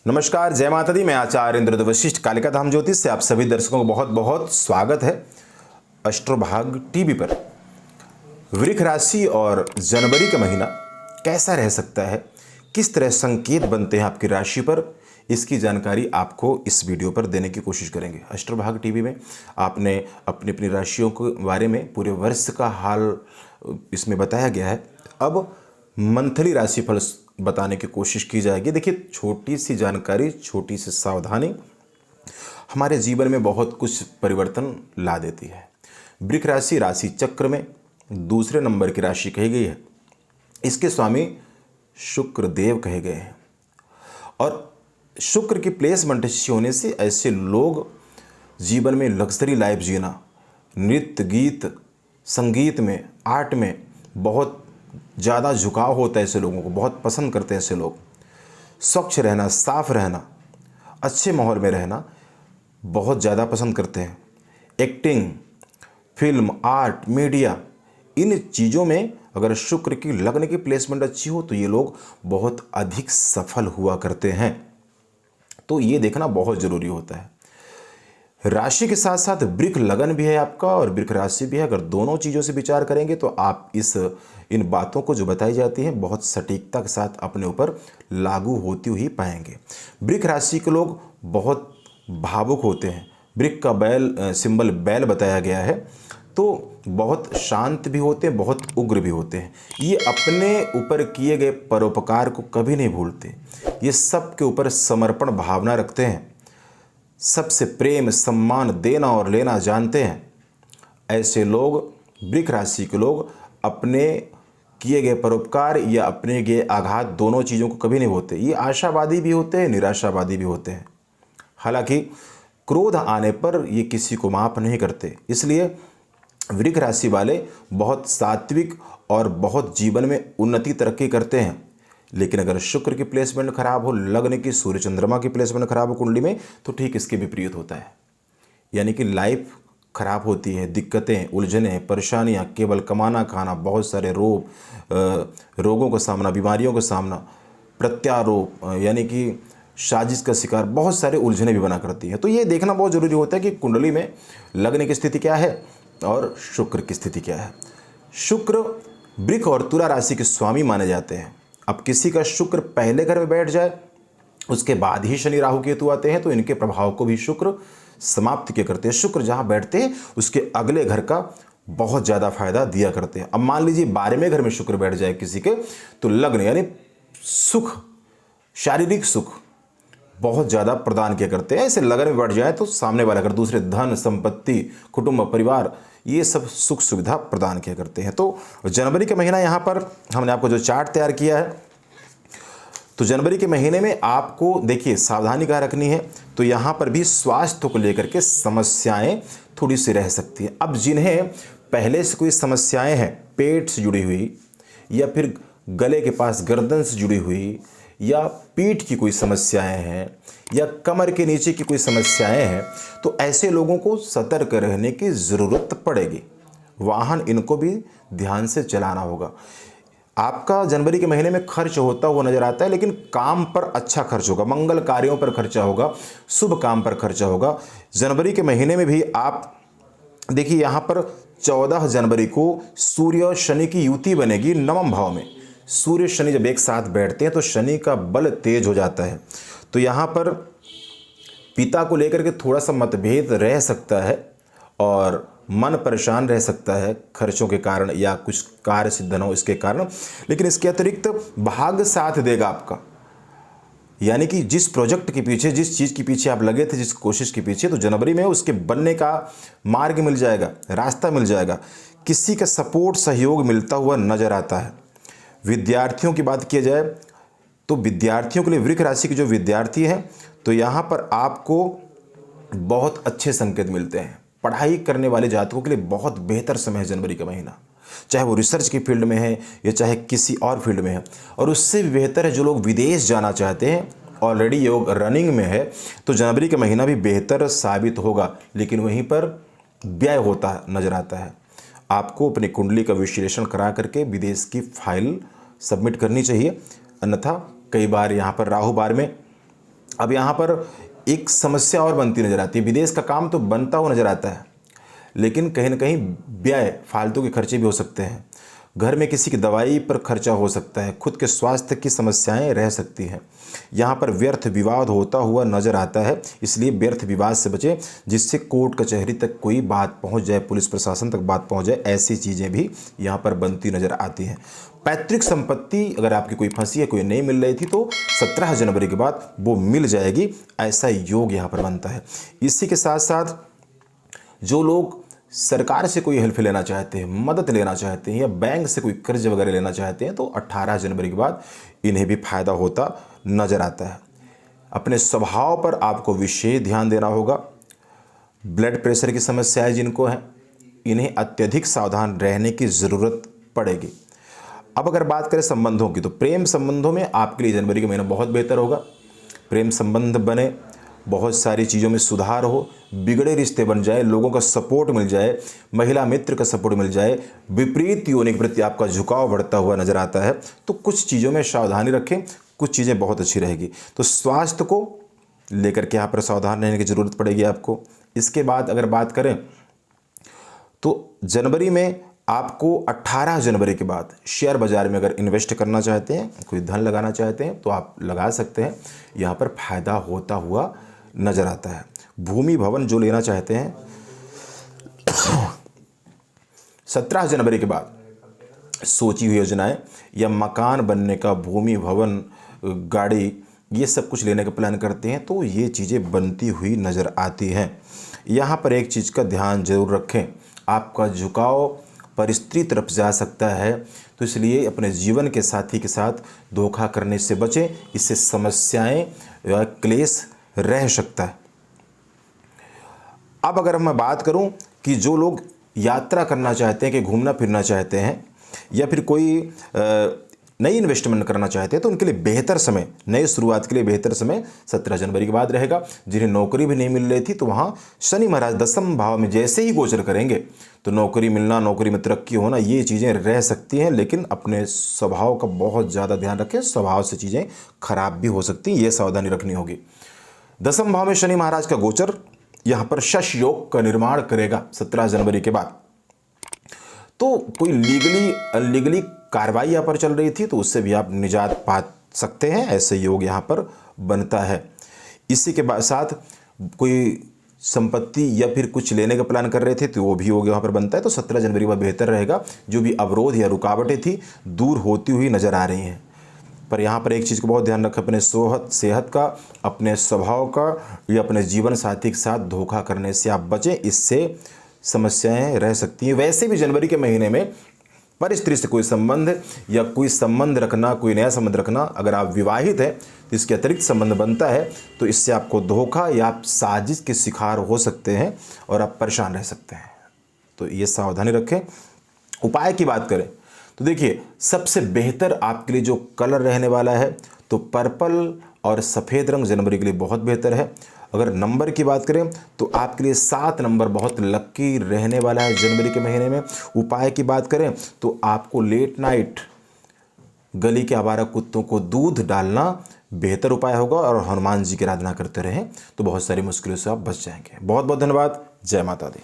नमस्कार, जय माता दी। मैं आचार्य इंद्र वशिष्ठ कालिका धाम ज्योतिष से आप सभी दर्शकों को बहुत बहुत स्वागत है अष्टभाग टीवी पर। वृष राशि और जनवरी का महीना कैसा रह सकता है, किस तरह संकेत बनते हैं आपकी राशि पर, इसकी जानकारी आपको इस वीडियो पर देने की कोशिश करेंगे। अष्टभाग टीवी में आपने अपनी अपनी राशियों के बारे में पूरे वर्ष का हाल इसमें बताया गया है। अब मंथली राशिफल बताने की कोशिश की जाएगी। देखिए, छोटी सी जानकारी, छोटी सी सावधानी हमारे जीवन में बहुत कुछ परिवर्तन ला देती है। वृष राशि राशि चक्र में दूसरे नंबर की राशि कही गई है। इसके स्वामी शुक्र देव कहे गए हैं और शुक्र की प्लेसमेंट अच्छी होने से ऐसे लोग जीवन में लग्जरी लाइफ जीना, नृत्य, गीत, संगीत में, आर्ट में बहुत ज़्यादा झुकाव होता है। ऐसे लोगों को बहुत पसंद करते हैं ऐसे लोग। स्वच्छ रहना, साफ रहना, अच्छे माहौल में रहना बहुत ज़्यादा पसंद करते हैं। एक्टिंग, फिल्म, आर्ट, मीडिया, इन चीज़ों में अगर शुक्र की लग्न की प्लेसमेंट अच्छी हो तो ये लोग बहुत अधिक सफल हुआ करते हैं। तो ये देखना बहुत ज़रूरी होता है। राशि के साथ साथ वृष लगन भी है आपका और वृष राशि भी है। अगर दोनों चीज़ों से विचार करेंगे तो आप इन बातों को जो बताई जाती हैं बहुत सटीकता के साथ अपने ऊपर लागू होती हुई पाएंगे। वृष राशि के लोग बहुत भावुक होते हैं। वृष का बैल सिंबल बैल बताया गया है, तो बहुत शांत भी होते हैं, बहुत उग्र भी होते हैं। ये अपने ऊपर किए गए परोपकार को कभी नहीं भूलते। ये सबके ऊपर समर्पण भावना रखते हैं, सबसे प्रेम सम्मान देना और लेना जानते हैं। ऐसे लोग, वृष राशि के लोग, अपने किए गए परोपकार या अपने गए आघात, दोनों चीज़ों को कभी नहीं भूलते। ये आशावादी भी होते हैं, निराशावादी भी होते हैं। हालांकि क्रोध आने पर ये किसी को माफ़ नहीं करते। इसलिए वृष राशि वाले बहुत सात्विक और बहुत जीवन में उन्नति तरक्की करते हैं। लेकिन अगर शुक्र की प्लेसमेंट खराब हो, लग्न की, सूर्य चंद्रमा की प्लेसमेंट खराब हो कुंडली में, तो ठीक इसके विपरीत होता है। यानी कि लाइफ खराब होती है, दिक्कतें, उलझने, परेशानियां, केवल कमाना खाना, बहुत सारे रोगों का सामना, बीमारियों का सामना, प्रत्यारोप, यानी कि साजिश का शिकार, बहुत सारे उलझने भी बना करती है। तो ये देखना बहुत ज़रूरी होता है कि कुंडली में लग्न की स्थिति क्या है और शुक्र की स्थिति क्या है। शुक्र वृष और तुला राशि के स्वामी माने जाते हैं। अब किसी का शुक्र पहले घर में बैठ जाए, उसके बाद ही शनि राहु केतु आते हैं, तो इनके प्रभाव को भी शुक्र समाप्त किया करते हैं। शुक्र जहां बैठते हैं उसके अगले घर का बहुत ज़्यादा फायदा दिया करते हैं। अब मान लीजिए 12वें घर में शुक्र बैठ जाए किसी के, तो लग्न यानी सुख, शारीरिक सुख बहुत ज़्यादा प्रदान किया करते हैं। ऐसे लगन में बढ़ जाए तो सामने वाला घर, दूसरे धन, संपत्ति, कुटुंब, परिवार, ये सब सुख सुविधा प्रदान किया करते हैं। तो जनवरी का महीना यहाँ पर हमने आपको जो चार्ट तैयार किया है, तो जनवरी के महीने में आपको देखिए सावधानी क्या रखनी है। तो यहाँ पर भी स्वास्थ्य को लेकर के समस्याएं थोड़ी सी रह सकती हैं। अब जिन्हें पहले से कोई समस्याएं हैं, पेट से जुड़ी हुई या फिर गले के पास गर्दन से जुड़ी हुई या पीठ की कोई समस्याएं हैं या कमर के नीचे की कोई समस्याएं हैं, तो ऐसे लोगों को सतर्क रहने की ज़रूरत पड़ेगी। वाहन इनको भी ध्यान से चलाना होगा। आपका जनवरी के महीने में खर्च होता हुआ नजर आता है, लेकिन काम पर अच्छा खर्च होगा, मंगल कार्यों पर खर्चा होगा, शुभ काम पर खर्चा होगा। जनवरी के महीने में भी आप देखिए, यहाँ पर 14 जनवरी को सूर्य शनि की युति बनेगी नवम भाव में। सूर्य शनि जब एक साथ बैठते हैं तो शनि का बल तेज हो जाता है। तो यहाँ पर पिता को लेकर के थोड़ा सा मतभेद रह सकता है और मन परेशान रह सकता है खर्चों के कारण या कुछ कार्य सिद्ध न हो इसके कारण। लेकिन इसके अतिरिक्त भाग्य साथ देगा आपका। यानी कि जिस प्रोजेक्ट के पीछे, जिस चीज़ के पीछे आप लगे थे, जिस कोशिश के पीछे, तो जनवरी में उसके बनने का मार्ग मिल जाएगा, रास्ता मिल जाएगा। किसी का सपोर्ट, सहयोग मिलता हुआ नजर आता है। विद्यार्थियों की बात किया जाए तो विद्यार्थियों के लिए, वृष राशि के जो विद्यार्थी हैं, तो यहाँ पर आपको बहुत अच्छे संकेत मिलते हैं। पढ़ाई करने वाले जातकों के लिए बहुत बेहतर समय है जनवरी का महीना, चाहे वो रिसर्च की फील्ड में है या चाहे किसी और फील्ड में है। और उससे भी बेहतर है जो लोग विदेश जाना चाहते हैं, ऑलरेडी योग रनिंग में है, तो जनवरी का महीना भी बेहतर साबित होगा। लेकिन वहीं पर व्यय होता नजर आता है। आपको अपनी कुंडली का विश्लेषण करा करके विदेश की फाइल सबमिट करनी चाहिए, अन्यथा कई बार यहाँ पर राहु बार में अब यहाँ पर एक समस्या और बनती नजर आती है। विदेश का काम तो बनता हुआ नजर आता है, लेकिन कहीं ना कहीं व्यय, फालतू के खर्चे भी हो सकते हैं। घर में किसी की दवाई पर खर्चा हो सकता है, खुद के स्वास्थ्य की समस्याएं रह सकती हैं। यहाँ पर व्यर्थ विवाद होता हुआ नजर आता है, इसलिए व्यर्थ विवाद से बचें, जिससे कोर्ट कचहरी तक कोई बात पहुँच जाए, पुलिस प्रशासन तक बात पहुँच जाए। ऐसी चीज़ें भी यहाँ पर बनती नजर आती हैं। पैतृक संपत्ति अगर आपकी कोई फंसी है, कोई नहीं मिल रही थी, तो 17 जनवरी के बाद वो मिल जाएगी, ऐसा योग यहाँ पर बनता है। इसी के साथ साथ जो लोग सरकार से कोई हेल्प लेना चाहते हैं, मदद लेना चाहते हैं, या बैंक से कोई कर्ज वगैरह लेना चाहते हैं, तो 18 जनवरी के बाद इन्हें भी फायदा होता नजर आता है। अपने स्वभाव पर आपको विशेष ध्यान देना होगा। ब्लड प्रेशर की समस्याएं जिनको हैं, इन्हें अत्यधिक सावधान रहने की ज़रूरत पड़ेगी। अब अगर बात करें संबंधों की, तो प्रेम संबंधों में आपके लिए जनवरी का महीना बहुत बेहतर होगा। प्रेम संबंध बने, बहुत सारी चीज़ों में सुधार हो, बिगड़े रिश्ते बन जाए, लोगों का सपोर्ट मिल जाए, महिला मित्र का सपोर्ट मिल जाए, विपरीत योनि के प्रति आपका झुकाव बढ़ता हुआ नजर आता है। तो कुछ चीज़ों में सावधानी रखें, कुछ चीज़ें बहुत अच्छी रहेगी। तो स्वास्थ्य को लेकर के यहाँ पर सावधान रहने की ज़रूरत पड़ेगी आपको। इसके बाद अगर बात करें तो जनवरी में आपको 18 जनवरी के बाद शेयर बाज़ार में अगर इन्वेस्ट करना चाहते हैं, कोई धन लगाना चाहते हैं, तो आप लगा सकते हैं। यहाँ पर फायदा होता हुआ नज़र आता है। भूमि भवन जो लेना चाहते हैं 17 जनवरी के बाद सोची हुई योजनाएं, या मकान बनने का, भूमि भवन, गाड़ी, ये सब कुछ लेने का प्लान करते हैं, तो ये चीज़ें बनती हुई नज़र आती हैं। यहाँ पर एक चीज़ का ध्यान जरूर रखें, आपका झुकाव परिस्थिति तरफ जा सकता है, तो इसलिए अपने जीवन के साथी के साथ धोखा करने से बचें। इससे समस्याएं या क्लेश रह सकता है। अब अगर मैं बात करूं कि जो लोग यात्रा करना चाहते हैं, कि घूमना फिरना चाहते हैं, या फिर कोई नई इन्वेस्टमेंट करना चाहते हैं, तो उनके लिए बेहतर समय, नई शुरुआत के लिए बेहतर समय 17 जनवरी के बाद रहेगा। जिन्हें नौकरी भी नहीं मिल रही थी, तो वहाँ शनि महाराज 10वें भाव में जैसे ही गोचर करेंगे, तो नौकरी मिलना, नौकरी में तरक्की होना, ये चीज़ें रह सकती हैं। लेकिन अपने स्वभाव का बहुत ज़्यादा ध्यान रखें, स्वभाव से चीज़ें खराब भी हो सकती हैं, ये सावधानी रखनी होगी। 10वें भाव में शनि महाराज का गोचर यहाँ पर शश योग का निर्माण करेगा 17 जनवरी के बाद। तो कोई लीगली अनलीगली कार्रवाई यहाँ पर चल रही थी, तो उससे भी आप निजात पा सकते हैं, ऐसे योग यहाँ पर बनता है। इसी के साथ कोई संपत्ति या फिर कुछ लेने का प्लान कर रहे थे, तो वो भी योग यहाँ पर बनता है। तो 17 जनवरी में बेहतर रहेगा। जो भी अवरोध या रुकावटें थी, दूर होती हुई नज़र आ रही हैं। पर यहाँ पर एक चीज़ को बहुत ध्यान रखें, अपने सेहत का, अपने स्वभाव का, या अपने जीवन साथी के साथ धोखा करने से आप बचें, इससे समस्याएं रह सकती हैं। वैसे भी जनवरी के महीने में पर स्त्री से कोई संबंध या कोई संबंध रखना, कोई नया संबंध रखना, अगर आप विवाहित हैं तो इसके अतिरिक्त संबंध बनता है, तो इससे आपको धोखा या आप साजिश के शिकार हो सकते हैं और आप परेशान रह सकते हैं। तो ये सावधानी रखें। उपाय की बात करें तो देखिए, सबसे बेहतर आपके लिए जो कलर रहने वाला है, तो पर्पल और सफ़ेद रंग जनवरी के लिए बहुत बेहतर है। अगर नंबर की बात करें तो आपके लिए 7 नंबर बहुत लकी रहने वाला है जनवरी के महीने में। उपाय की बात करें तो आपको लेट नाइट गली के आवारा कुत्तों को दूध डालना बेहतर उपाय होगा, और हनुमान जी की आराधना करते रहें, तो बहुत सारी मुश्किलों से आप बच जाएंगे। बहुत बहुत धन्यवाद। जय माता दी।